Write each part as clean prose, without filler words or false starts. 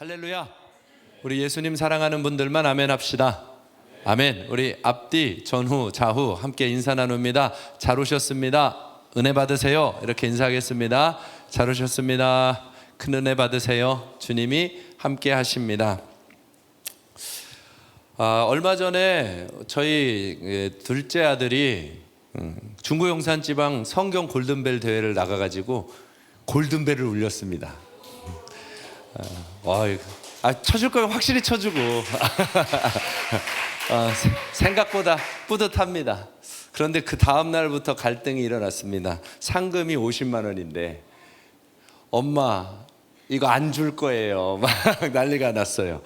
할렐루야. 우리 예수님 사랑하는 분들만 아멘 합시다. 아멘. 우리 앞뒤 전후 좌후 함께 인사 나눕니다. 잘 오셨습니다. 은혜 받으세요. 이렇게 인사하겠습니다. 잘 오셨습니다. 큰 은혜 받으세요. 주님이 함께 하십니다. 얼마 전에 저희 둘째 아들이 중구 용산지방 성경 골든벨 대회를 나가가지고 골든벨을 울렸습니다. 쳐줄 거면 확실히 쳐주고 생각보다 뿌듯합니다. 그런데 그 다음 날부터 갈등이 일어났습니다. 상금이 50만 원인데 엄마 이거 안 줄 거예요. 막 난리가 났어요.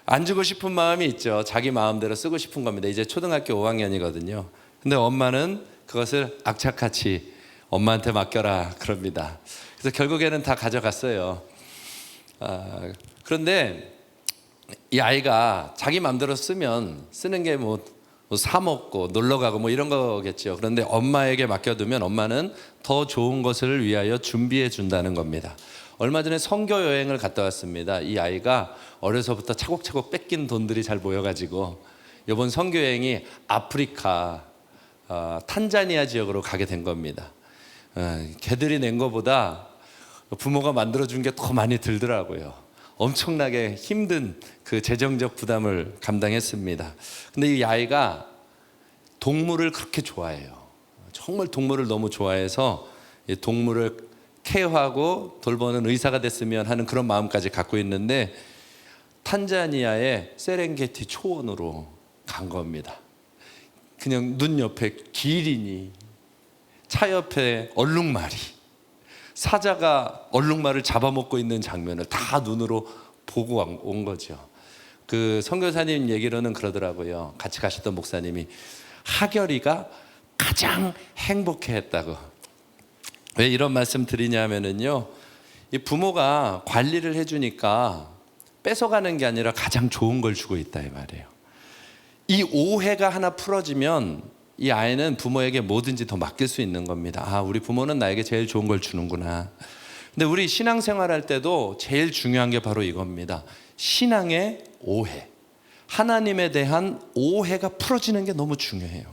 안 주고 싶은 마음이 있죠. 자기 마음대로 쓰고 싶은 겁니다. 이제 초등학교 5학년이거든요. 근데 엄마는 그것을 악착같이 엄마한테 맡겨라 그럽니다. 그래서 결국에는 다 가져갔어요. 그런데 이 아이가 자기 마음대로 쓰는 게 사 먹고 놀러 가고 이런 거겠죠. 그런데 엄마에게 맡겨두면 엄마는 더 좋은 것을 위하여 준비해 준다는 겁니다. 얼마 전에 선교 여행을 갔다 왔습니다. 이 아이가 어려서부터 차곡차곡 뺏긴 돈들이 잘 모여가지고 이번 선교 여행이 아프리카 탄자니아 지역으로 가게 된 겁니다. 걔들이 낸 거보다 부모가 만들어준 게 더 많이 들더라고요. 엄청나게 힘든 그 재정적 부담을 감당했습니다. 근데 이 아이가 동물을 그렇게 좋아해요. 정말 동물을 너무 좋아해서 동물을 케어하고 돌보는 의사가 됐으면 하는 그런 마음까지 갖고 있는데 탄자니아의 세렝게티 초원으로 간 겁니다. 그냥 눈 옆에 기린이, 차 옆에 얼룩말이, 사자가 얼룩말을 잡아먹고 있는 장면을 다 눈으로 보고 온 거죠. 그 선교사님 얘기로는 그러더라고요. 같이 가셨던 목사님이 하결이가 가장 행복해했다고. 왜 이런 말씀 드리냐면은요, 이 부모가 관리를 해주니까 뺏어가는 게 아니라 가장 좋은 걸 주고 있다 이 말이에요. 이 오해가 하나 풀어지면 이 아이는 부모에게 뭐든지 더 맡길 수 있는 겁니다. 우리 부모는 나에게 제일 좋은 걸 주는구나. 근데 우리 신앙생활 할 때도 제일 중요한 게 바로 이겁니다. 신앙의 오해. 하나님에 대한 오해가 풀어지는 게 너무 중요해요.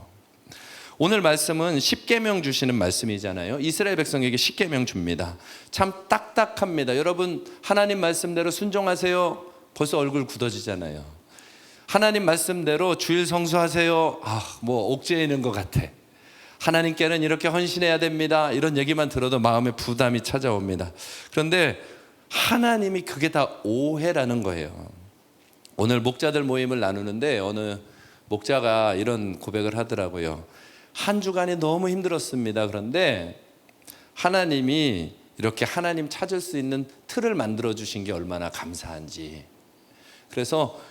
오늘 말씀은 십계명 주시는 말씀이잖아요. 이스라엘 백성에게 십계명 줍니다. 참 딱딱합니다. 여러분 하나님 말씀대로 순종하세요. 벌써 얼굴 굳어지잖아요. 하나님 말씀대로 주일 성수하세요. 옥죄에 있는 것 같아. 하나님께는 이렇게 헌신해야 됩니다. 이런 얘기만 들어도 마음에 부담이 찾아옵니다. 그런데 하나님이 그게 다 오해라는 거예요. 오늘 목자들 모임을 나누는데 어느 목자가 이런 고백을 하더라고요. 한 주간이 너무 힘들었습니다. 그런데 하나님이 이렇게 하나님 찾을 수 있는 틀을 만들어 주신 게 얼마나 감사한지. 그래서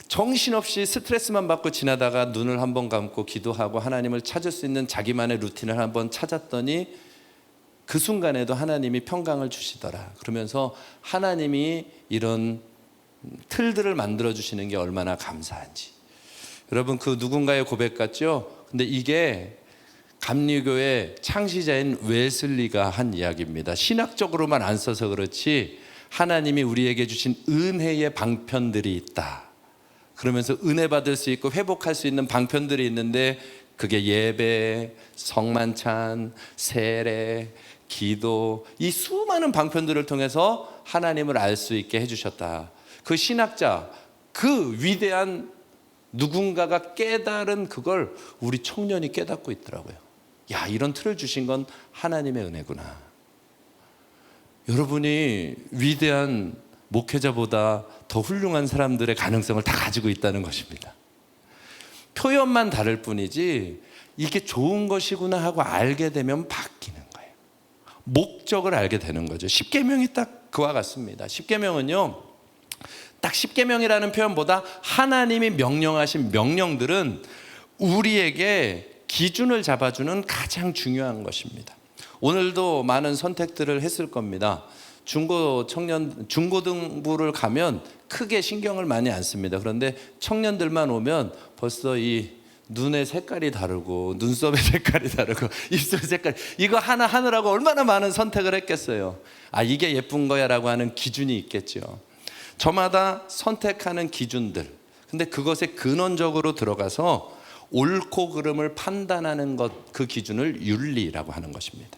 정신없이 스트레스만 받고 지나다가 눈을 한번 감고 기도하고 하나님을 찾을 수 있는 자기만의 루틴을 한번 찾았더니 그 순간에도 하나님이 평강을 주시더라. 그러면서 하나님이 이런 틀들을 만들어 주시는 게 얼마나 감사한지. 여러분 그 누군가의 고백 같죠? 근데 이게 감리교의 창시자인 웨슬리가 한 이야기입니다. 신학적으로만 안 써서 그렇지 하나님이 우리에게 주신 은혜의 방편들이 있다. 그러면서 은혜 받을 수 있고 회복할 수 있는 방편들이 있는데 그게 예배, 성만찬, 세례, 기도, 이 수많은 방편들을 통해서 하나님을 알 수 있게 해주셨다. 그 신학자, 그 위대한 누군가가 깨달은 그걸 우리 청년이 깨닫고 있더라고요. 이런 틀을 주신 건 하나님의 은혜구나. 여러분이 위대한 목회자보다 더 훌륭한 사람들의 가능성을 다 가지고 있다는 것입니다. 표현만 다를 뿐이지 이게 좋은 것이구나 하고 알게 되면 바뀌는 거예요. 목적을 알게 되는 거죠. 십계명이 딱 그와 같습니다. 십계명은요, 딱 십계명이라는 표현보다 하나님이 명령하신 명령들은 우리에게 기준을 잡아주는 가장 중요한 것입니다. 오늘도 많은 선택들을 했을 겁니다. 중고등부를 가면 크게 신경을 많이 안 씁니다. 그런데 청년들만 오면 벌써 이 눈의 색깔이 다르고 눈썹의 색깔이 다르고 입술 색깔, 이거 하나 하느라고 얼마나 많은 선택을 했겠어요. 이게 예쁜 거야 라고 하는 기준이 있겠죠. 저마다 선택하는 기준들, 근데 그것에 근원적으로 들어가서 옳고 그름을 판단하는 것, 그 기준을 윤리라고 하는 것입니다.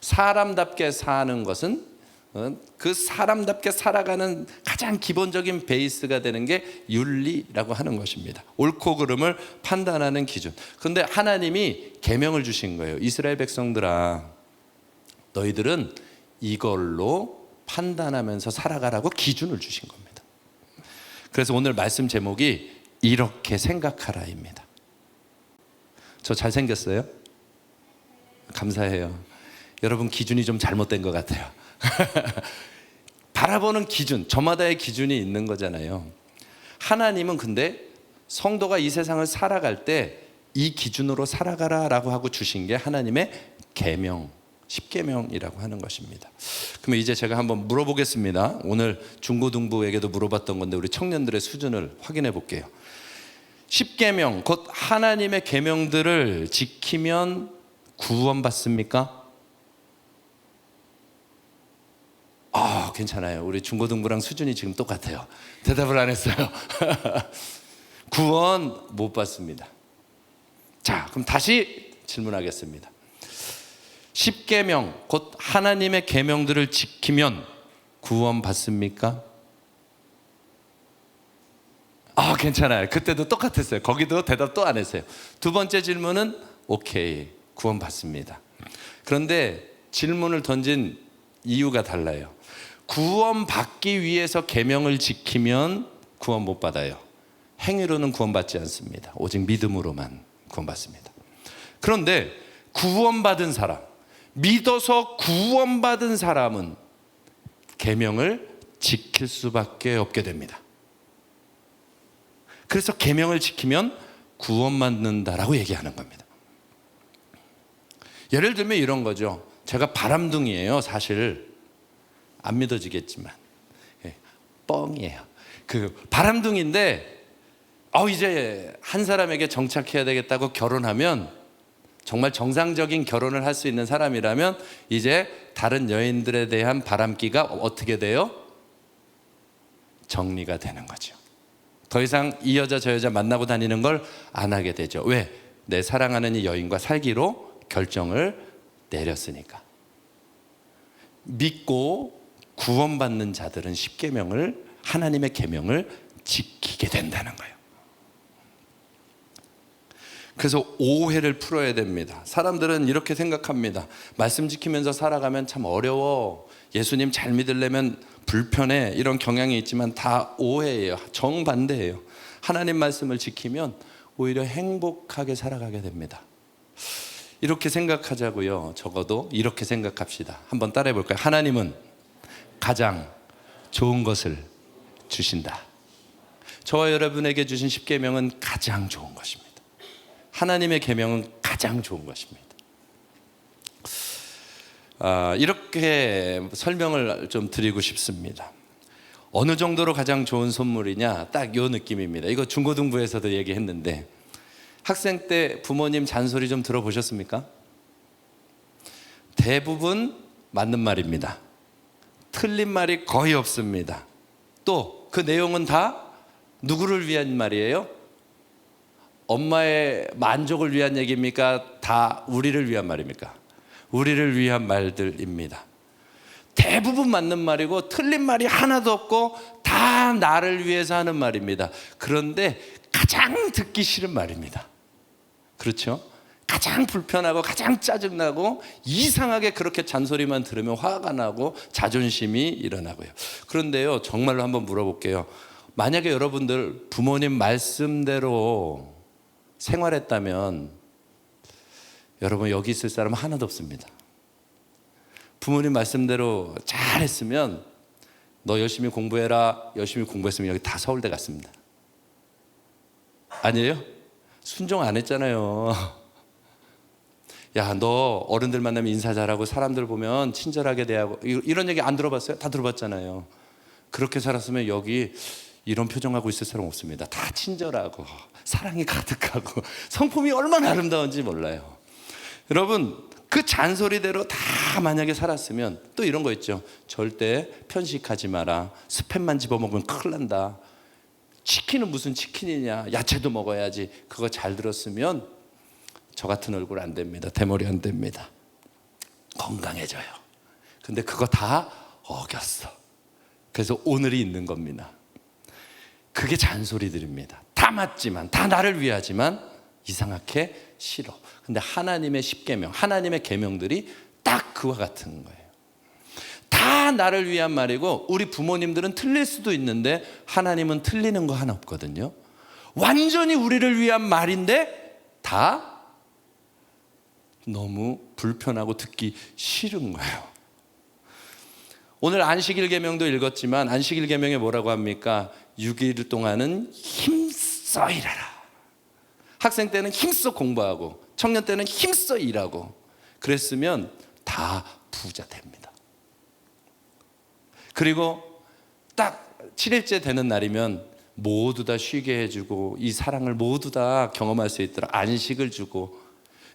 사람답게 사는 것은 그 사람답게 살아가는 가장 기본적인 베이스가 되는 게 윤리라고 하는 것입니다. 옳고 그름을 판단하는 기준. 그런데 하나님이 계명을 주신 거예요. 이스라엘 백성들아, 너희들은 이걸로 판단하면서 살아가라고 기준을 주신 겁니다. 그래서 오늘 말씀 제목이 이렇게 생각하라입니다. 저 잘생겼어요? 감사해요. 여러분 기준이 좀 잘못된 것 같아요. 바라보는 기준, 저마다의 기준이 있는 거잖아요. 하나님은 근데 성도가 이 세상을 살아갈 때 이 기준으로 살아가라라고 하고 주신 게 하나님의 계명, 십계명이라고 하는 것입니다. 그러면 이제 제가 한번 물어보겠습니다. 오늘 중고등부에게도 물어봤던 건데 우리 청년들의 수준을 확인해 볼게요. 십계명, 곧 하나님의 계명들을 지키면 구원받습니까? 괜찮아요. 우리 중고등부랑 수준이 지금 똑같아요. 대답을 안 했어요. 구원 못 받습니다. 자, 그럼 다시 질문하겠습니다. 십계명, 곧 하나님의 계명들을 지키면 구원 받습니까? 괜찮아요. 그때도 똑같았어요. 거기도 대답 또 안 했어요. 두 번째 질문은 오케이, 구원 받습니다. 그런데 질문을 던진 이유가 달라요. 구원받기 위해서 계명을 지키면 구원 못 받아요. 행위로는 구원받지 않습니다. 오직 믿음으로만 구원받습니다. 그런데 구원받은 사람, 믿어서 구원받은 사람은 계명을 지킬 수밖에 없게 됩니다. 그래서 계명을 지키면 구원받는다라고 얘기하는 겁니다. 예를 들면 이런 거죠. 제가 바람둥이에요. 사실 안 믿어지겠지만 뻥이에요. 그 바람둥이인데 이제 한 사람에게 정착해야 되겠다고 결혼하면, 정말 정상적인 결혼을 할 수 있는 사람이라면 이제 다른 여인들에 대한 바람기가 어떻게 돼요? 정리가 되는 거죠. 더 이상 이 여자 저 여자 만나고 다니는 걸 안 하게 되죠. 왜? 내 사랑하는 이 여인과 살기로 결정을 내렸으니까. 믿고 구원받는 자들은 십계명을, 하나님의 계명을 지키게 된다는 거예요. 그래서 오해를 풀어야 됩니다. 사람들은 이렇게 생각합니다. 말씀 지키면서 살아가면 참 어려워, 예수님 잘 믿으려면 불편해, 이런 경향이 있지만 다 오해예요. 정반대예요. 하나님 말씀을 지키면 오히려 행복하게 살아가게 됩니다. 이렇게 생각하자고요. 적어도 이렇게 생각합시다. 한번 따라해 볼까요? 하나님은 가장 좋은 것을 주신다. 저와 여러분에게 주신 십계명은 가장 좋은 것입니다. 하나님의 계명은 가장 좋은 것입니다. 이렇게 설명을 좀 드리고 싶습니다. 어느 정도로 가장 좋은 선물이냐, 딱 요 느낌입니다. 이거 중고등부에서도 얘기했는데, 학생 때 부모님 잔소리 좀 들어보셨습니까? 대부분 맞는 말입니다. 틀린 말이 거의 없습니다. 또 그 내용은 다 누구를 위한 말이에요? 엄마의 만족을 위한 얘기입니까? 다 우리를 위한 말입니까? 우리를 위한 말들입니다. 대부분 맞는 말이고 틀린 말이 하나도 없고 다 나를 위해서 하는 말입니다. 그런데 가장 듣기 싫은 말입니다. 그렇죠? 가장 불편하고 가장 짜증나고 이상하게 그렇게 잔소리만 들으면 화가 나고 자존심이 일어나고요. 그런데요, 정말로 한번 물어볼게요. 만약에 여러분들 부모님 말씀대로 생활했다면 여러분 여기 있을 사람은 하나도 없습니다. 부모님 말씀대로 잘했으면 너 열심히 공부해라, 열심히 공부했으면 여기 다 서울대 갔습니다. 아니에요? 순종 안 했잖아요. 야, 너 어른들 만나면 인사 잘하고 사람들 보면 친절하게 대하고, 이런 얘기 안 들어봤어요? 다 들어봤잖아요. 그렇게 살았으면 여기 이런 표정하고 있을 사람 없습니다. 다 친절하고 사랑이 가득하고 성품이 얼마나 아름다운지 몰라요. 여러분, 그 잔소리대로 다 만약에 살았으면 또 이런 거 있죠. 절대 편식하지 마라. 스팸만 집어먹으면 큰일 난다. 치킨은 무슨 치킨이냐. 야채도 먹어야지. 그거 잘 들었으면 저 같은 얼굴 안 됩니다. 대머리 안 됩니다. 건강해져요. 근데 그거 다 어겼어. 그래서 오늘이 있는 겁니다. 그게 잔소리들입니다. 다 맞지만, 다 나를 위하지만 이상하게 싫어. 근데 하나님의 십계명, 하나님의 계명들이 딱 그와 같은 거예요. 다 나를 위한 말이고, 우리 부모님들은 틀릴 수도 있는데 하나님은 틀리는 거 하나 없거든요. 완전히 우리를 위한 말인데 다 너무 불편하고 듣기 싫은 거예요. 오늘 안식일 계명도 읽었지만 안식일 계명에 뭐라고 합니까? 6일 동안은 힘써 일하라. 학생 때는 힘써 공부하고 청년 때는 힘써 일하고 그랬으면 다 부자 됩니다. 그리고 딱 7일째 되는 날이면 모두 다 쉬게 해주고 이 사랑을 모두 다 경험할 수 있도록 안식을 주고,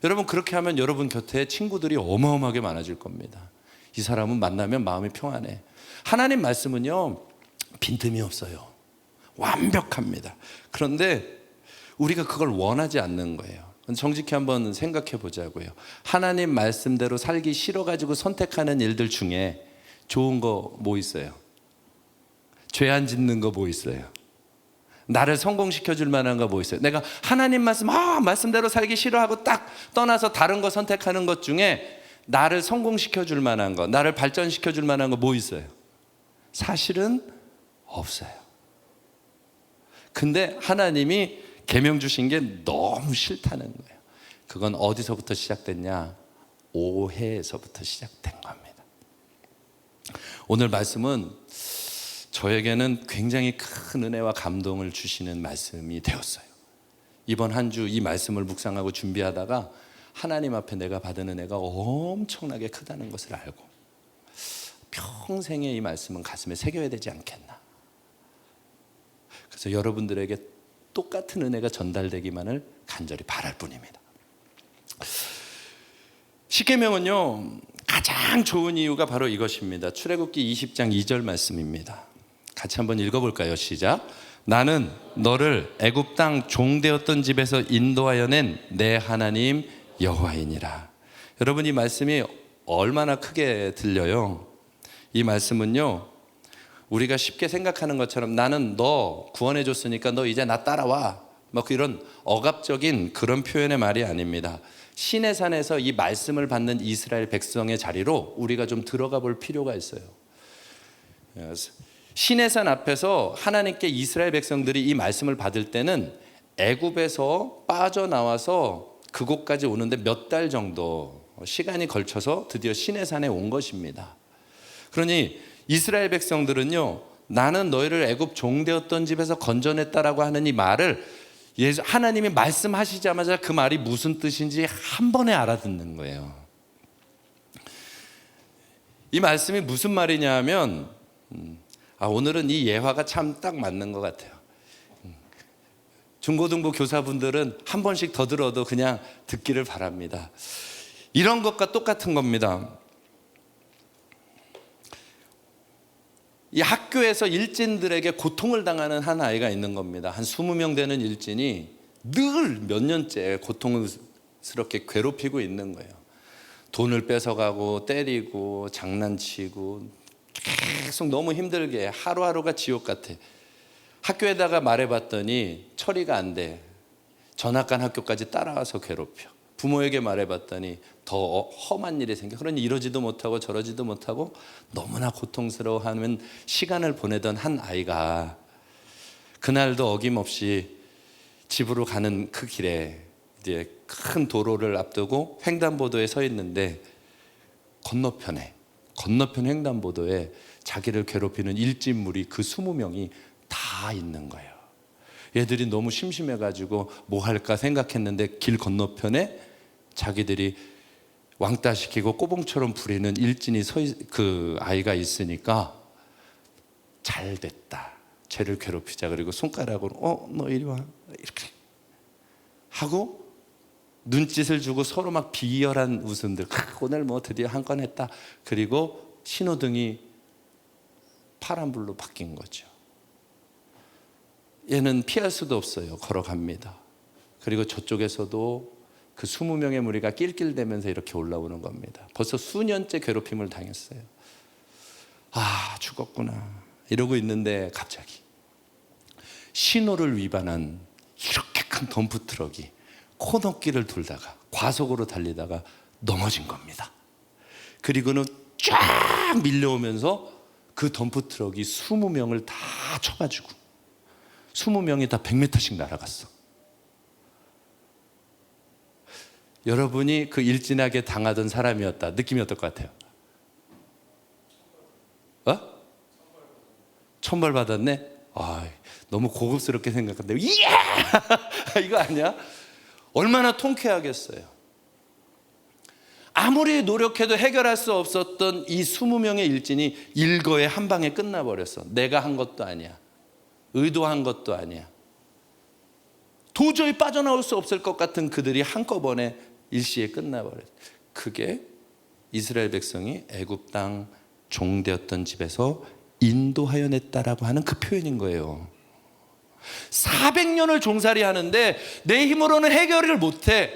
여러분 그렇게 하면 여러분 곁에 친구들이 어마어마하게 많아질 겁니다. 이 사람은 만나면 마음이 평안해. 하나님 말씀은요 빈틈이 없어요. 완벽합니다. 그런데 우리가 그걸 원하지 않는 거예요. 정직히 한번 생각해 보자고요. 하나님 말씀대로 살기 싫어가지고 선택하는 일들 중에 좋은 거 뭐 있어요? 죄 안 짓는 거 뭐 있어요? 나를 성공시켜 줄 만한 거 뭐 있어요? 내가 하나님 말씀대로 살기 싫어하고 딱 떠나서 다른 거 선택하는 것 중에 나를 성공시켜 줄 만한 거, 나를 발전시켜 줄 만한 거 뭐 있어요? 사실은 없어요. 근데 하나님이 계명 주신 게 너무 싫다는 거예요. 그건 어디서부터 시작됐냐? 오해에서부터 시작된 겁니다. 오늘 말씀은 저에게는 굉장히 큰 은혜와 감동을 주시는 말씀이 되었어요. 이번 한 주 이 말씀을 묵상하고 준비하다가 하나님 앞에 내가 받은 은혜가 엄청나게 크다는 것을 알고 평생에 이 말씀은 가슴에 새겨야 되지 않겠나. 그래서 여러분들에게 똑같은 은혜가 전달되기만을 간절히 바랄 뿐입니다. 십계명은요 가장 좋은 이유가 바로 이것입니다. 출애굽기 20장 2절 말씀입니다. 같이 한번 읽어볼까요? 시작. 나는 너를 애굽 땅 종되었던 집에서 인도하여 낸 내 하나님 여호와이니라. 여러분 이 말씀이 얼마나 크게 들려요? 이 말씀은요 우리가 쉽게 생각하는 것처럼 나는 너 구원해 줬으니까 너 이제 나 따라와 막 이런 억압적인 그런 표현의 말이 아닙니다. 시내산에서 이 말씀을 받는 이스라엘 백성의 자리로 우리가 좀 들어가 볼 필요가 있어요. 시내산 앞에서 하나님께 이스라엘 백성들이 이 말씀을 받을 때는 애굽에서 빠져나와서 그곳까지 오는데 몇 달 정도 시간이 걸쳐서 드디어 시내산에 온 것입니다. 그러니 이스라엘 백성들은요 나는 너희를 애굽 종되었던 집에서 건져냈다라고 하는 이 말을 하나님이 말씀하시자마자 그 말이 무슨 뜻인지 한 번에 알아듣는 거예요. 이 말씀이 무슨 말이냐 하면 오늘은 이 예화가 참 딱 맞는 것 같아요. 중고등부 교사분들은 한 번씩 더 들어도 그냥 듣기를 바랍니다. 이런 것과 똑같은 겁니다. 이 학교에서 일진들에게 고통을 당하는 한 아이가 있는 겁니다. 한 20명 되는 일진이 늘 몇 년째 고통스럽게 괴롭히고 있는 거예요. 돈을 뺏어가고 때리고 장난치고 계속 너무 힘들게 하루하루가 지옥 같아. 학교에다가 말해봤더니 처리가 안 돼. 전학간 학교까지 따라와서 괴롭혀. 부모에게 말해봤더니 더 험한 일이 생겨. 그러니 이러지도 못하고 저러지도 못하고 너무나 고통스러워하는 시간을 보내던 한 아이가 그날도 어김없이 집으로 가는 그 길에 이제 큰 도로를 앞두고 횡단보도에 서 있는데 건너편 횡단보도에 자기를 괴롭히는 일진물이 그 20명이 다 있는 거예요. 얘들이 너무 심심해가지고 뭐 할까 생각했는데 길 건너편에 자기들이 왕따 시키고 꼬봉처럼 부리는 일진이 그 아이가 있으니까 잘 됐다. 쟤를 괴롭히자. 그리고 손가락으로 너 이리 와 이렇게 하고 눈짓을 주고 서로 막 비열한 웃음들. 오늘 뭐 드디어 한 건 했다. 그리고 신호등이 파란불로 바뀐 거죠. 얘는 피할 수도 없어요. 걸어갑니다. 그리고 저쪽에서도 그 20명의 무리가 낄낄대면서 이렇게 올라오는 겁니다. 벌써 수년째 괴롭힘을 당했어요. 아, 죽었구나 이러고 있는데 갑자기 신호를 위반한 이렇게 큰 덤프트럭이 코너길을 돌다가 과속으로 달리다가 넘어진 겁니다. 그리고는 쫙 밀려오면서 그 덤프트럭이 20명을 다 쳐가지고 20명이 다 100m씩 날아갔어. 여러분이 그 일진하게 당하던 사람이었다. 느낌이 어떨 것 같아요? 천벌 받았네? 아, 너무 고급스럽게 생각한데 이야! 이거 아니야? 얼마나 통쾌하겠어요. 아무리 노력해도 해결할 수 없었던 이 20명의 일진이 일거에 한 방에 끝나버렸어. 내가 한 것도 아니야. 의도한 것도 아니야. 도저히 빠져나올 수 없을 것 같은 그들이 한꺼번에 일시에 끝나버렸어. 그게 이스라엘 백성이 애굽 땅 종되었던 집에서 인도하여 냈다라고 하는 그 표현인 거예요. 400년을 종살이 하는데 내 힘으로는 해결을 못해.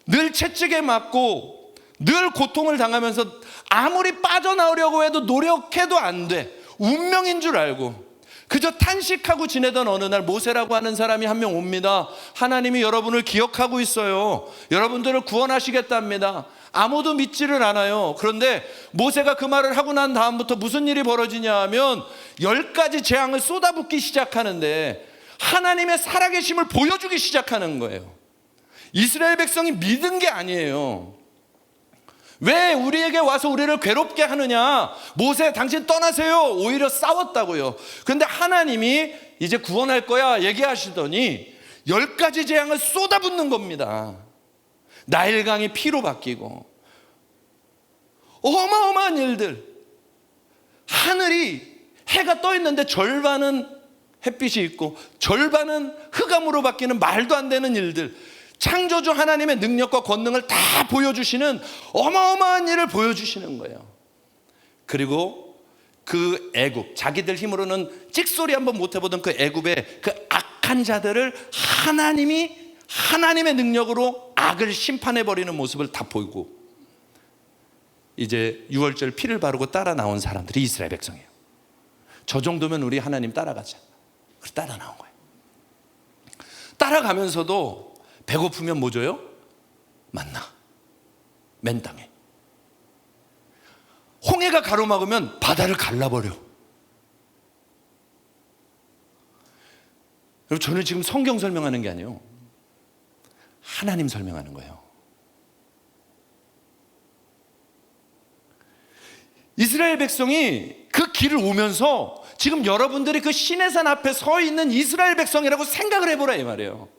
늘 채찍에 맞고 늘 고통을 당하면서 아무리 빠져나오려고 해도 노력해도 안 돼. 운명인 줄 알고 그저 탄식하고 지내던 어느 날 모세라고 하는 사람이 한 명 옵니다. 하나님이 여러분을 기억하고 있어요. 여러분들을 구원하시겠답니다. 아무도 믿지를 않아요. 그런데 모세가 그 말을 하고 난 다음부터 무슨 일이 벌어지냐 하면 10가지 재앙을 쏟아붓기 시작하는데 하나님의 살아계심을 보여주기 시작하는 거예요. 이스라엘 백성이 믿은 게 아니에요. 왜 우리에게 와서 우리를 괴롭게 하느냐? 모세 당신 떠나세요. 오히려 싸웠다고요. 그런데 하나님이 이제 구원할 거야 얘기하시더니 10가지 재앙을 쏟아붓는 겁니다. 나일강이 피로 바뀌고 어마어마한 일들. 하늘이 해가 떠 있는데 절반은 햇빛이 있고 절반은 흑암으로 바뀌는 말도 안 되는 일들. 창조주 하나님의 능력과 권능을 다 보여주시는 어마어마한 일을 보여주시는 거예요. 그리고 그 애굽, 자기들 힘으로는 찍소리 한번 못 해보던 그 애굽의 그 악한 자들을 하나님이 하나님의 능력으로 악을 심판해버리는 모습을 다 보이고, 이제 유월절 피를 바르고 따라 나온 사람들이 이스라엘 백성이에요. 저 정도면 우리 하나님 따라가자. 그래서 따라 나온 거예요. 따라가면서도 배고프면 뭐 줘요? 만나. 맨 땅에. 홍해가 가로막으면 바다를 갈라버려. 여러분, 저는 지금 성경 설명하는 게 아니에요. 하나님 설명하는 거예요. 이스라엘 백성이 그 길을 오면서 지금 여러분들이 그 시내산 앞에 서 있는 이스라엘 백성이라고 생각을 해보라 이 말이에요.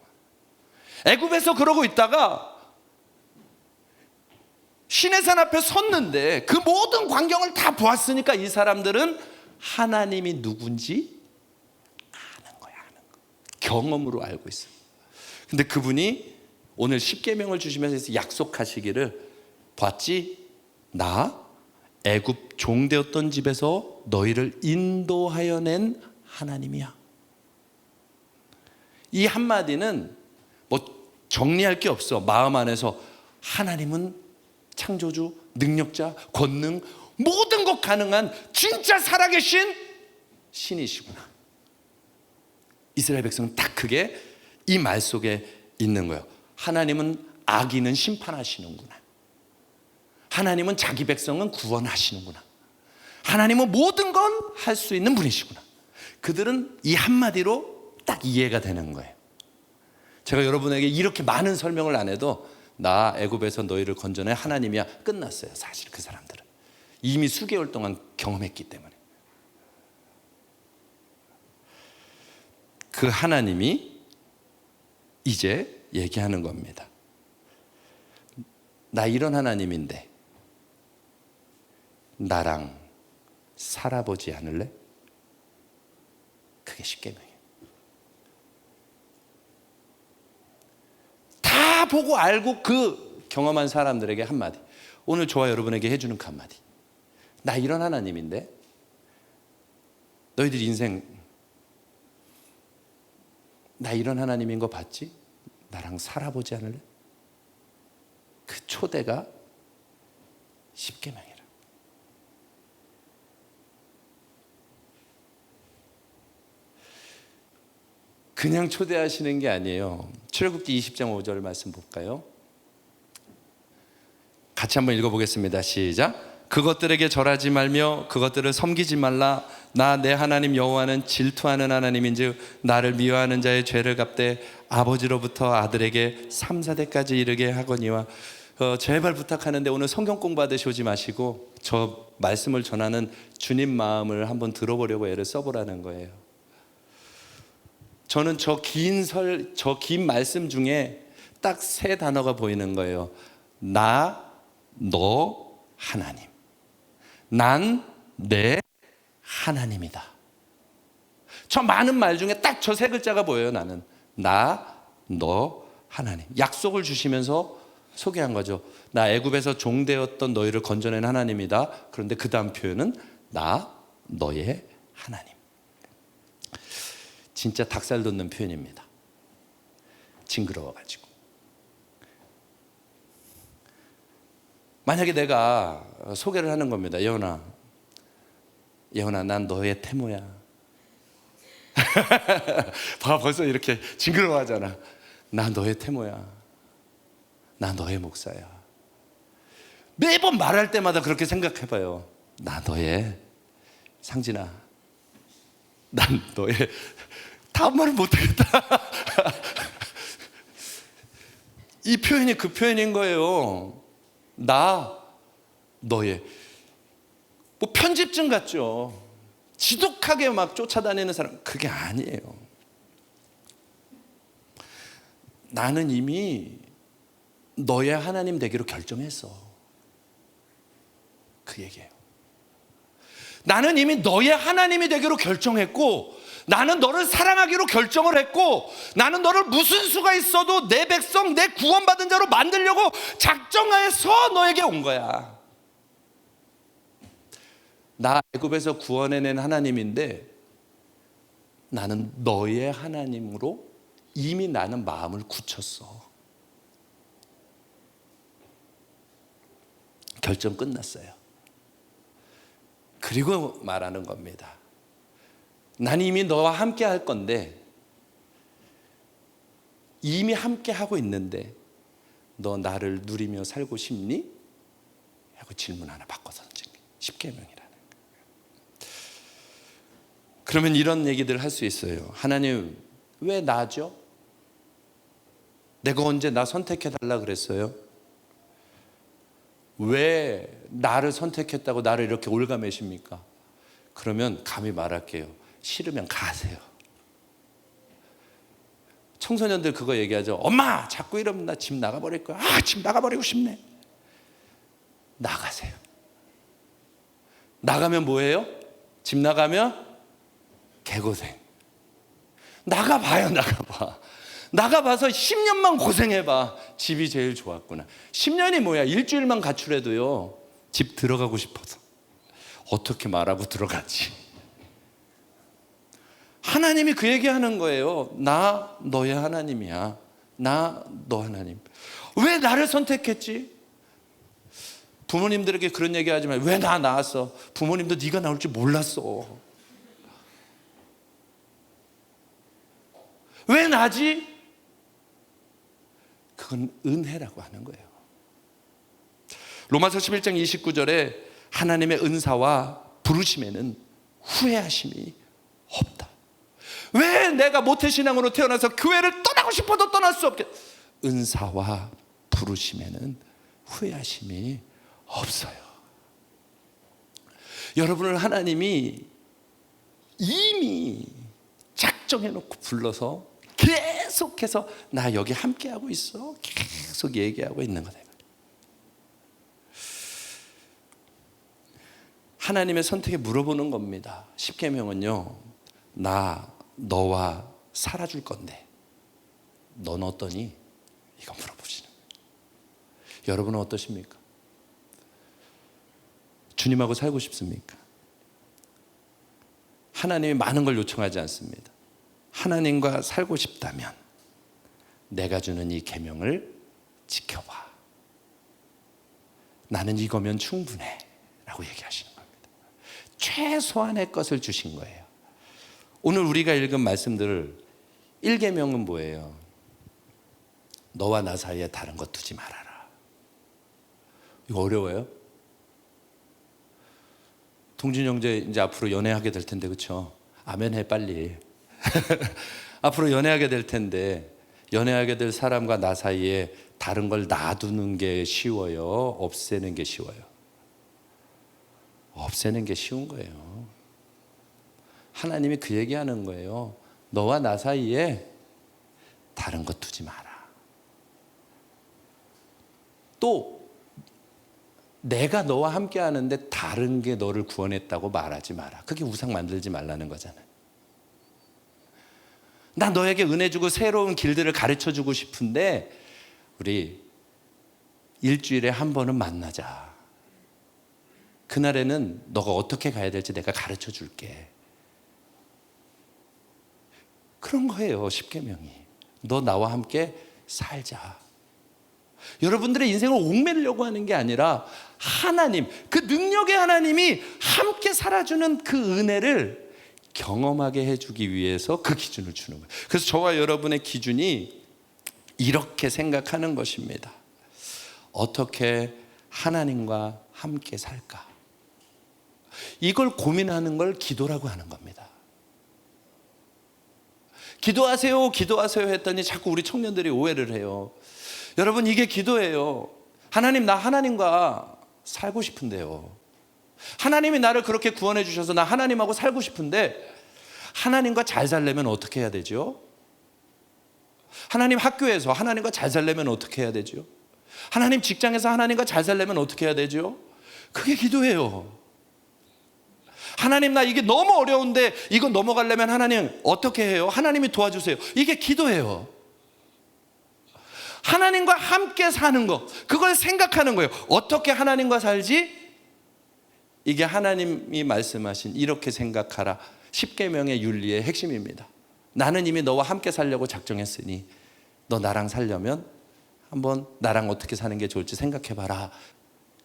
애굽에서 그러고 있다가 시내산 앞에 섰는데 그 모든 광경을 다 보았으니까 이 사람들은 하나님이 누군지 아는 거야. 아는 거. 경험으로 알고 있어요. 근데 그분이 오늘 십계명을 주시면서 약속하시기를, 봤지? 나 애굽 종되었던 집에서 너희를 인도하여 낸 하나님이야. 이 한마디는 뭐 정리할 게 없어. 마음 안에서 하나님은 창조주, 능력자, 권능, 모든 것 가능한 진짜 살아계신 신이시구나. 이스라엘 백성은 딱 그게 이 말 속에 있는 거예요. 하나님은 악인은 심판하시는구나. 하나님은 자기 백성은 구원하시는구나. 하나님은 모든 건 할 수 있는 분이시구나. 그들은 이 한마디로 딱 이해가 되는 거예요. 제가 여러분에게 이렇게 많은 설명을 안 해도 나 애굽에서 너희를 건져내 하나님이야 끝났어요. 사실 그 사람들은 이미 수개월 동안 경험했기 때문에. 그 하나님이 이제 얘기하는 겁니다. 나 이런 하나님인데 나랑 살아보지 않을래? 그게 십계명이에요. 다 다 보고 알고 그 경험한 사람들에게 한마디, 오늘 저와 여러분에게 해주는 그 한마디, 나 이런 하나님인데 너희들 인생 나 이런 하나님인 거 봤지? 나랑 살아보지 않을래? 그 초대가 십계명이라. 그냥 초대하시는 게 아니에요. 출애굽기 20장 5절 말씀 볼까요? 같이 한번 읽어보겠습니다. 시작. 그것들에게 절하지 말며 그것들을 섬기지 말라. 나 내 하나님 여호와는 질투하는 하나님인즉 나를 미워하는 자의 죄를 갚되 아버지로부터 아들에게 3, 4대까지 이르게 하거니와. 제발 부탁하는데 오늘 성경 공부하듯이 오지 마시고 저 말씀을 전하는 주님 마음을 한번 들어보려고 애를 써보라는 거예요. 저는 저 긴 말씀 중에 딱 세 단어가 보이는 거예요. 나, 너, 하나님. 난 내 하나님이다. 저 많은 말 중에 딱 저 세 글자가 보여요. 나는 나, 너, 하나님. 약속을 주시면서 소개한 거죠. 나 애굽에서 종되었던 너희를 건져낸 하나님이다. 그런데 그 다음 표현은 나, 너의 하나님. 진짜 닭살 돋는 표현입니다. 징그러워가지고. 만약에 내가 소개를 하는 겁니다. 예원아, 난 너의 태모야. 봐, 벌써 이렇게 징그러워하잖아. 나 너의 태모야. 나 너의 목사야. 매번 말할 때마다 그렇게 생각해봐요. 나 너의 상진아. 난 너의, 다음 말을 못하겠다. 이 표현이 그 표현인 거예요. 나 너의. 뭐 편집증 같죠. 지독하게 막 쫓아다니는 사람, 그게 아니에요. 나는 이미 너의 하나님 되기로 결정했어. 그 얘기예요. 나는 이미 너의 하나님이 되기로 결정했고, 나는 너를 사랑하기로 결정을 했고, 나는 너를 무슨 수가 있어도 내 백성, 내 구원받은 자로 만들려고 작정해서 너에게 온 거야. 나 애굽에서 구원해낸 하나님인데 나는 너의 하나님으로 이미 나는 마음을 굳혔어. 결정 끝났어요. 그리고 말하는 겁니다. 난 이미 너와 함께 할 건데, 이미 함께 하고 있는데 너 나를 누리며 살고 싶니? 하고 질문 하나 바꿔서 던진 게 십계명이라는 거예요. 그러면 이런 얘기들 할 수 있어요. 하나님, 왜 나죠? 내가 언제 나 선택해 달라 그랬어요? 왜 나를 선택했다고 나를 이렇게 올가매십니까? 그러면 감히 말할게요. 싫으면 가세요. 청소년들 그거 얘기하죠. 엄마, 자꾸 이러면 나 집 나가버릴 거야. 집 나가버리고 싶네. 나가세요. 나가면 뭐예요? 집 나가면 개고생. 나가봐요. 나가봐서 10년만 고생해봐. 집이 제일 좋았구나. 10년이 뭐야? 일주일만 가출해도요, 집 들어가고 싶어서 어떻게 말하고 들어가지. 하나님이 그 얘기하는 거예요. 나 너의 하나님이야. 나 너 하나님. 왜 나를 선택했지? 부모님들에게 그런 얘기 하지 마. 왜 나 낳았어? 부모님도 네가 나올 줄 몰랐어. 왜 나지? 그건 은혜라고 하는 거예요. 로마서 11장 29절에 하나님의 은사와 부르심에는 후회하심이 없다. 왜 내가 모태신앙으로 태어나서 교회를 떠나고 싶어도 떠날 수 없게? 은사와 부르심에는 후회하심이 없어요. 여러분을 하나님이 이미 작정해놓고 불러서 계속해서 나 여기 함께하고 있어. 계속 얘기하고 있는 거다. 하나님의 선택에 물어보는 겁니다. 십계명은요, 나 너와 살아줄 건데 넌 어떠니? 이거 물어보시는 여러분은 어떠십니까? 주님하고 살고 싶습니까? 하나님이 많은 걸 요청하지 않습니다. 하나님과 살고 싶다면 내가 주는 이 계명을 지켜봐. 나는 이거면 충분해 라고 얘기하시는 겁니다. 최소한의 것을 주신 거예요. 오늘 우리가 읽은 말씀들 1계명은 뭐예요? 너와 나 사이에 다른 것 두지 말아라. 이거 어려워요? 동준 형제 이제 앞으로 연애하게 될 텐데, 그렇죠? 아멘 해 빨리. 앞으로 연애하게 될 텐데, 연애하게 될 사람과 나 사이에 다른 걸 놔두는 게 쉬워요? 없애는 게 쉬워요? 없애는 게 쉬운 거예요. 하나님이 그 얘기하는 거예요. 너와 나 사이에 다른 것 두지 마라. 또 내가 너와 함께 하는데 다른 게 너를 구원했다고 말하지 마라. 그게 우상 만들지 말라는 거잖아요. 나 너에게 은혜 주고 새로운 길들을 가르쳐 주고 싶은데 우리 일주일에 한 번은 만나자. 그날에는 너가 어떻게 가야 될지 내가 가르쳐 줄게. 그런 거예요. 십계명이. 너 나와 함께 살자. 여러분들의 인생을 옥매려고 하는 게 아니라 하나님, 그 능력의 하나님이 함께 살아주는 그 은혜를 경험하게 해주기 위해서 그 기준을 주는 거예요. 그래서 저와 여러분의 기준이 이렇게 생각하는 것입니다. 어떻게 하나님과 함께 살까? 이걸 고민하는 걸 기도라고 하는 겁니다. 기도하세요, 기도하세요 했더니 자꾸 우리 청년들이 오해를 해요. 여러분, 이게 기도예요. 하나님, 나 하나님과 살고 싶은데요. 하나님이 나를 그렇게 구원해 주셔서 나 하나님하고 살고 싶은데 하나님과 잘 살려면 어떻게 해야 되죠? 하나님 학교에서 하나님과 잘 살려면 어떻게 해야 되죠? 하나님 직장에서 하나님과 잘 살려면 어떻게 해야 되죠? 그게 기도예요. 하나님, 나 이게 너무 어려운데 이거 넘어가려면 하나님 어떻게 해요? 하나님이 도와주세요. 이게 기도예요. 하나님과 함께 사는 거, 그걸 생각하는 거예요. 어떻게 하나님과 살지? 이게 하나님이 말씀하신 이렇게 생각하라, 십계명의 윤리의 핵심입니다. 나는 이미 너와 함께 살려고 작정했으니 너 나랑 살려면 한번 나랑 어떻게 사는 게 좋을지 생각해봐라.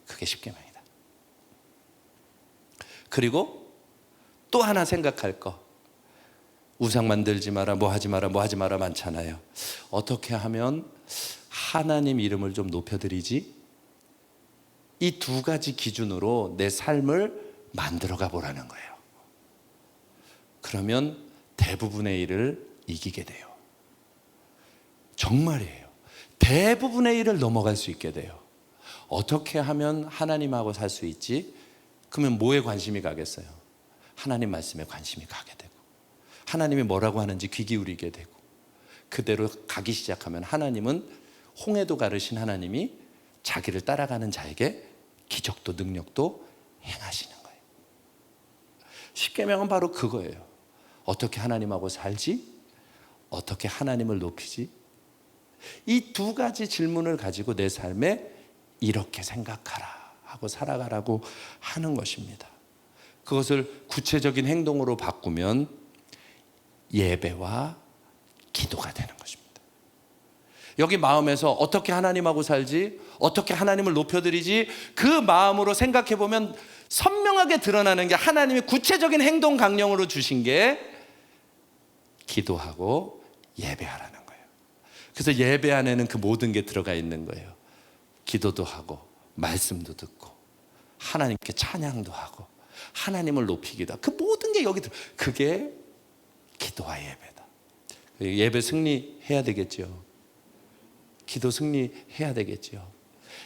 그게 십계명이다. 그리고 또 하나 생각할 거, 우상 만들지 마라, 뭐 하지 마라, 뭐 하지 마라 많잖아요. 어떻게 하면 하나님 이름을 좀 높여드리지? 이 두 가지 기준으로 내 삶을 만들어가 보라는 거예요. 그러면 대부분의 일을 이기게 돼요. 정말이에요. 대부분의 일을 넘어갈 수 있게 돼요. 어떻게 하면 하나님하고 살 수 있지? 그러면 뭐에 관심이 가겠어요? 하나님 말씀에 관심이 가게 되고, 하나님이 뭐라고 하는지 귀 기울이게 되고, 그대로 가기 시작하면 하나님은 홍해도 가르신 하나님이 자기를 따라가는 자에게 기적도 능력도 행하시는 거예요. 십계명은 바로 그거예요. 어떻게 하나님하고 살지? 어떻게 하나님을 높이지? 이 두 가지 질문을 가지고 내 삶에 이렇게 생각하라 하고 살아가라고 하는 것입니다. 그것을 구체적인 행동으로 바꾸면 예배와 기도가 되는 것입니다. 여기 마음에서 어떻게 하나님하고 살지? 어떻게 하나님을 높여드리지? 그 마음으로 생각해 보면 선명하게 드러나는 게, 하나님이 구체적인 행동 강령으로 주신 게 기도하고 예배하라는 거예요. 그래서 예배 안에는 그 모든 게 들어가 있는 거예요. 기도도 하고 말씀도 듣고 하나님께 찬양도 하고 하나님을 높이기도 하고, 그 모든 게 여기 들어. 그게 기도와 예배다. 예배 승리해야 되겠죠. 기도 승리해야 되겠죠.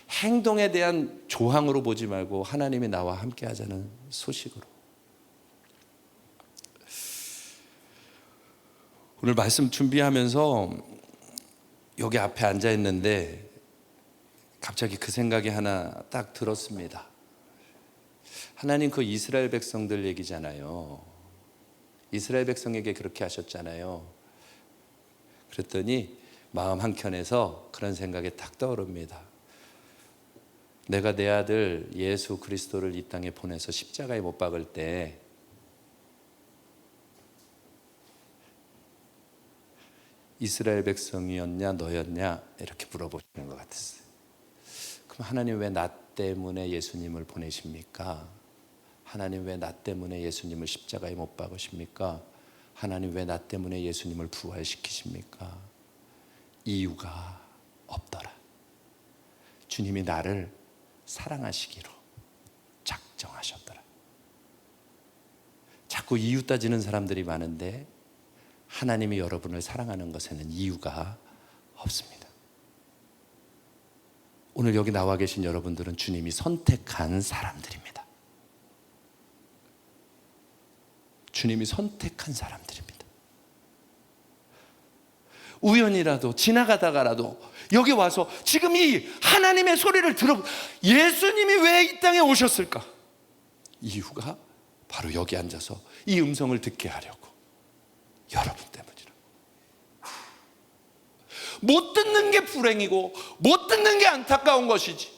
행동에 대한 조항으로 보지 말고 하나님이 나와 함께 하자는 소식으로. 오늘 말씀 준비하면서 여기 앞에 앉아 있는데 갑자기 그 생각이 하나 딱 들었습니다. 하나님 그 이스라엘 백성들 얘기잖아요. 이스라엘 백성에게 그렇게 하셨잖아요. 그랬더니 마음 한켠에서 그런 생각이 딱 떠오릅니다. 내가 내 아들 예수 그리스도를 이 땅에 보내서 십자가에 못 박을 때 이스라엘 백성이었냐 너였냐 이렇게 물어보시는 것 같았어요. 그럼 하나님 왜 나 때문에 예수님을 보내십니까? 하나님 왜 나 때문에 예수님을 십자가에 못 박으십니까? 하나님 왜 나 때문에 예수님을 부활시키십니까? 이유가 없더라. 주님이 나를 사랑하시기로 작정하셨더라. 자꾸 이유 따지는 사람들이 많은데 하나님이 여러분을 사랑하는 것에는 이유가 없습니다. 오늘 여기 나와 계신 여러분들은 주님이 선택한 사람들입니다. 주님이 선택한 사람들입니다. 우연이라도 지나가다가라도 여기 와서 지금 이 하나님의 소리를 들어 예수님이 왜 이 땅에 오셨을까? 이유가 바로 여기 앉아서 이 음성을 듣게 하려고 여러분 때문이라. 못 듣는 게 불행이고 못 듣는 게 안타까운 것이지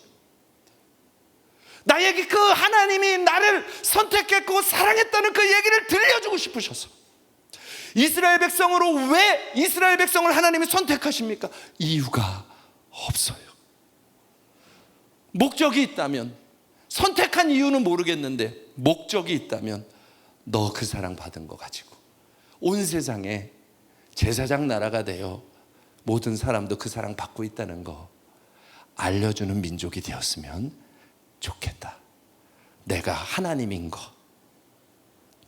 나에게 그 하나님이 나를 선택했고 사랑했다는 그 얘기를 들려주고 싶으셔서 이스라엘 백성으로 왜 이스라엘 백성을 하나님이 선택하십니까? 이유가 없어요. 목적이 있다면 선택한 이유는 모르겠는데 목적이 있다면 너 그 사랑 받은 거 가지고 온 세상에 제사장 나라가 되어 모든 사람도 그 사랑 받고 있다는 거 알려주는 민족이 되었으면 좋겠다. 내가 하나님인 거,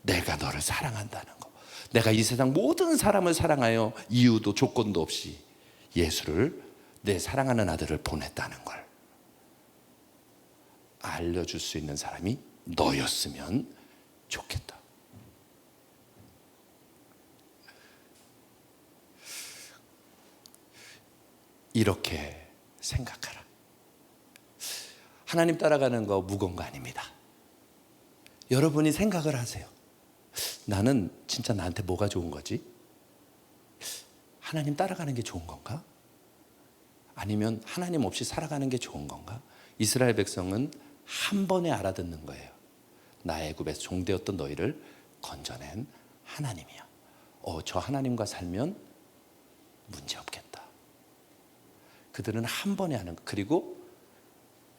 내가 너를 사랑한다는 거, 내가 이 세상 모든 사람을 사랑하여 이유도 조건도 없이 예수를 내 사랑하는 아들을 보냈다는 걸 알려줄 수 있는 사람이 너였으면 좋겠다. 이렇게 생각하라. 하나님 따라가는 거 무거운 거 아닙니다. 여러분이 생각을 하세요. 나는 진짜 나한테 뭐가 좋은 거지? 하나님 따라가는 게 좋은 건가? 아니면 하나님 없이 살아가는 게 좋은 건가? 이스라엘 백성은 한 번에 알아듣는 거예요. 나의 애굽에서 종되었던 너희를 건져낸 하나님이야. 저 하나님과 살면 문제 없겠다. 그들은 한 번에 하는 거. 그리고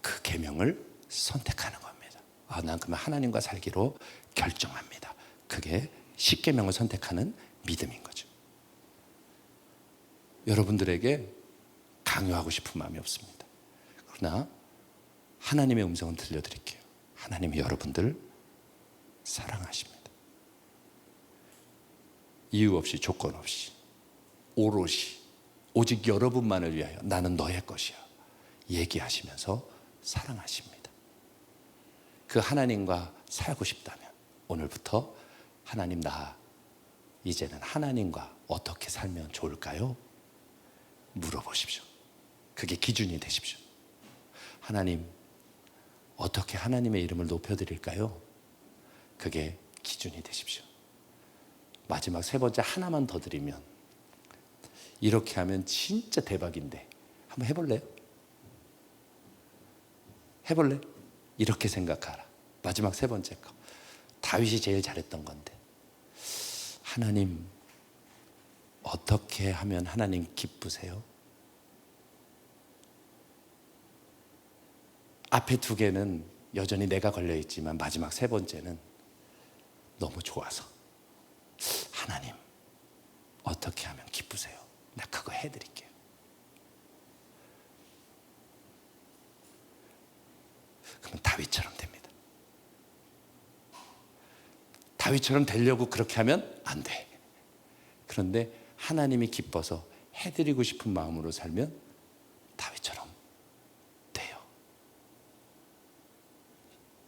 그 계명을 선택하는 겁니다. 난 그러면 하나님과 살기로 결정합니다. 그게 십계명을 선택하는 믿음인 거죠. 여러분들에게 강요하고 싶은 마음이 없습니다. 그러나 하나님의 음성은 들려드릴게요. 하나님이 여러분들 사랑하십니다. 이유 없이 조건 없이 오롯이 오직 여러분만을 위하여 나는 너의 것이야 얘기하시면서 사랑하십니다. 그 하나님과 살고 싶다면 오늘부터 하나님 나 이제는 하나님과 어떻게 살면 좋을까요? 물어보십시오. 그게 기준이 되십시오. 하나님 어떻게 하나님의 이름을 높여드릴까요? 그게 기준이 되십시오. 마지막 세 번째 하나만 더 드리면 이렇게 하면 진짜 대박인데 한번 해볼래요? 해볼래? 이렇게 생각하라. 마지막 세 번째 거. 다윗이 제일 잘했던 건데 하나님 어떻게 하면 하나님 기쁘세요? 앞에 두 개는 여전히 내가 걸려있지만 마지막 세 번째는 너무 좋아서 하나님 어떻게 하면 기쁘세요? 나 그거 해드릴게요. 그러면 다윗처럼 됩니다. 다윗처럼 되려고 그렇게 하면 안 돼. 그런데 하나님이 기뻐서 해드리고 싶은 마음으로 살면 다윗처럼 돼요.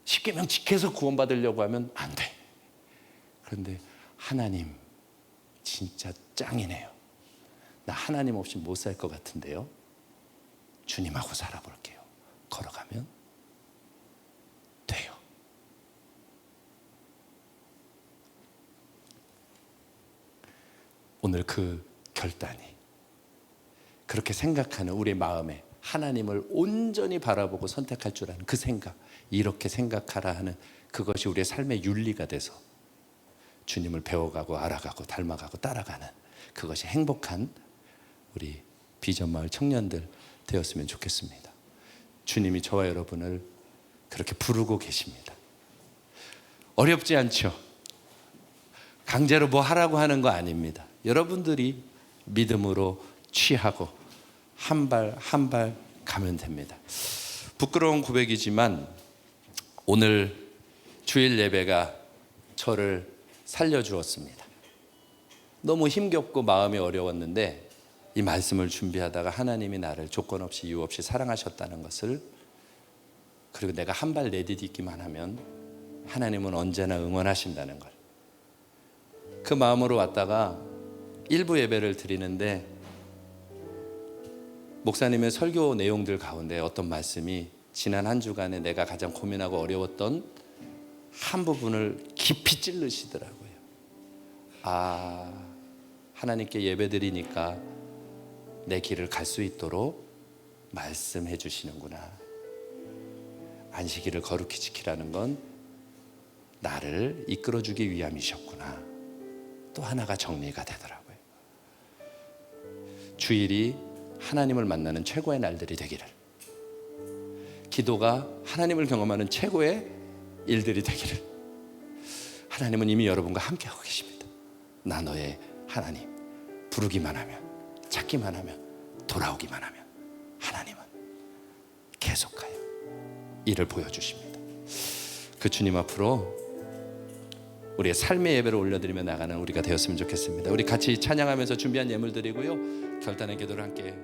십계명 지켜서 구원받으려고 하면 안 돼. 그런데 하나님 진짜 짱이네요. 나 하나님 없이 못 살 것 같은데요. 주님하고 살아볼게요. 걸어가면 돼요. 오늘 그 결단이 그렇게 생각하는 우리의 마음에 하나님을 온전히 바라보고 선택할 줄 아는 그 생각, 이렇게 생각하라 하는 그것이 우리의 삶의 윤리가 돼서 주님을 배워가고 알아가고 닮아가고 따라가는 그것이 행복한 우리 비전마을 청년들 되었으면 좋겠습니다. 주님이 저와 여러분을 그렇게 부르고 계십니다. 어렵지 않죠? 강제로 뭐 하라고 하는 거 아닙니다. 여러분들이 믿음으로 취하고 한 발 한 발 가면 됩니다. 부끄러운 고백이지만 오늘 주일 예배가 저를 살려주었습니다. 너무 힘겹고 마음이 어려웠는데 이 말씀을 준비하다가 하나님이 나를 조건 없이 이유 없이 사랑하셨다는 것을, 그리고 내가 한 발 내디디기만 하면 하나님은 언제나 응원하신다는 걸, 그 마음으로 왔다가 일부 예배를 드리는데 목사님의 설교 내용들 가운데 어떤 말씀이 지난 한 주간에 내가 가장 고민하고 어려웠던 한 부분을 깊이 찔르시더라고요. 아, 하나님께 예배드리니까 내 길을 갈 수 있도록 말씀해 주시는구나. 안식일을 거룩히 지키라는 건 나를 이끌어주기 위함이셨구나. 또 하나가 정리가 되더라고요. 주일이 하나님을 만나는 최고의 날들이 되기를, 기도가 하나님을 경험하는 최고의 일들이 되기를. 하나님은 이미 여러분과 함께하고 계십니다. 나 너의 하나님, 부르기만 하면, 찾기만 하면, 돌아오기만 하면 하나님은 계속하여 일을 보여주십니다. 그 주님 앞으로 우리의 삶의 예배를 올려드리며 나가는 우리가 되었으면 좋겠습니다. 우리 같이 찬양하면서 준비한 예물 드리고요, 결단의 기도를 함께